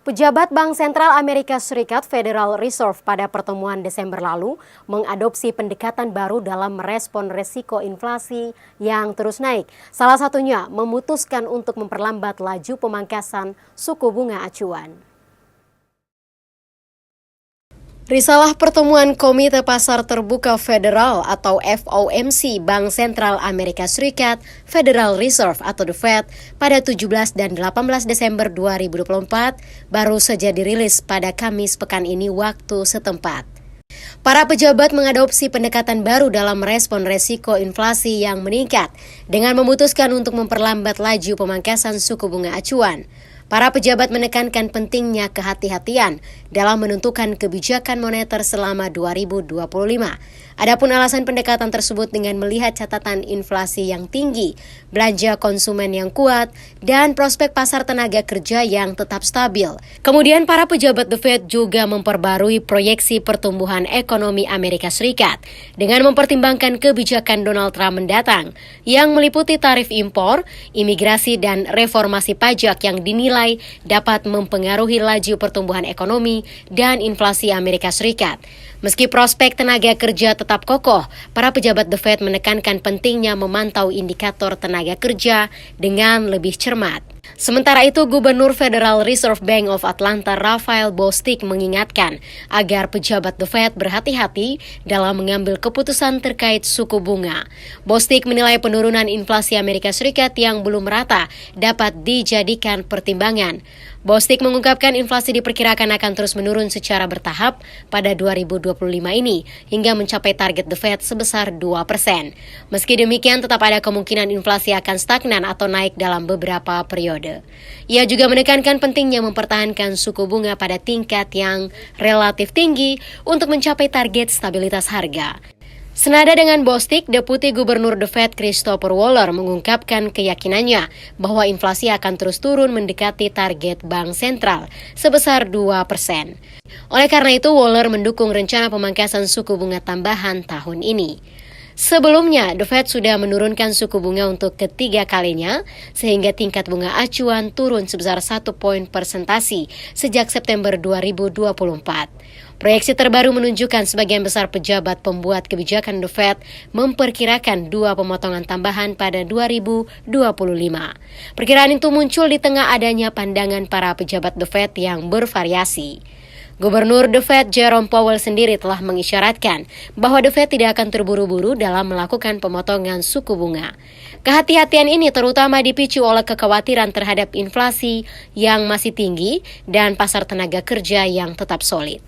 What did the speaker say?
Pejabat Bank Sentral Amerika Serikat Federal Reserve pada pertemuan Desember lalu mengadopsi pendekatan baru dalam merespon resiko inflasi yang terus naik. Salah satunya memutuskan untuk memperlambat laju pemangkasan suku bunga acuan. Risalah pertemuan Komite Pasar Terbuka Federal atau FOMC Bank Sentral Amerika Serikat Federal Reserve atau The Fed pada 17 dan 18 Desember 2024 baru saja dirilis pada Kamis pekan ini waktu setempat. Para pejabat mengadopsi pendekatan baru dalam merespon resiko inflasi yang meningkat dengan memutuskan untuk memperlambat laju pemangkasan suku bunga acuan. Para pejabat menekankan pentingnya kehati-hatian dalam menentukan kebijakan moneter selama 2025. Adapun alasan pendekatan tersebut dengan melihat catatan inflasi yang tinggi, belanja konsumen yang kuat, dan prospek pasar tenaga kerja yang tetap stabil. Kemudian para pejabat The Fed juga memperbarui proyeksi pertumbuhan ekonomi Amerika Serikat dengan mempertimbangkan kebijakan Donald Trump mendatang yang meliputi tarif impor, imigrasi, dan reformasi pajak yang dinilai dapat mempengaruhi laju pertumbuhan ekonomi dan inflasi Amerika Serikat. Meski prospek tenaga kerja tetap kokoh, para pejabat The Fed menekankan pentingnya memantau indikator tenaga kerja dengan lebih cermat. Sementara itu, Gubernur Federal Reserve Bank of Atlanta Raphael Bostic mengingatkan agar pejabat The Fed berhati-hati dalam mengambil keputusan terkait suku bunga. Bostic menilai penurunan inflasi Amerika Serikat yang belum merata dapat dijadikan pertimbangan. Bostic mengungkapkan inflasi diperkirakan akan terus menurun secara bertahap pada 2025 ini hingga mencapai target The Fed sebesar 2%. Meski demikian, tetap ada kemungkinan inflasi akan stagnan atau naik dalam beberapa periode. Ia juga menekankan pentingnya mempertahankan suku bunga pada tingkat yang relatif tinggi untuk mencapai target stabilitas harga. Senada dengan Bostic, Deputi Gubernur The Fed Christopher Waller mengungkapkan keyakinannya bahwa inflasi akan terus turun mendekati target Bank Sentral sebesar 2%. Oleh karena itu, Waller mendukung rencana pemangkasan suku bunga tambahan tahun ini. Sebelumnya, The Fed sudah menurunkan suku bunga untuk ketiga kalinya, sehingga tingkat bunga acuan turun sebesar 1 poin persentasi sejak September 2024. Proyeksi terbaru menunjukkan sebagian besar pejabat pembuat kebijakan The Fed memperkirakan 2 pemotongan tambahan pada 2025. Perkiraan itu muncul di tengah adanya pandangan para pejabat The Fed yang bervariasi. Gubernur The Fed Jerome Powell sendiri telah mengisyaratkan bahwa The Fed tidak akan terburu-buru dalam melakukan pemotongan suku bunga. Kehati-hatian ini terutama dipicu oleh kekhawatiran terhadap inflasi yang masih tinggi dan pasar tenaga kerja yang tetap solid.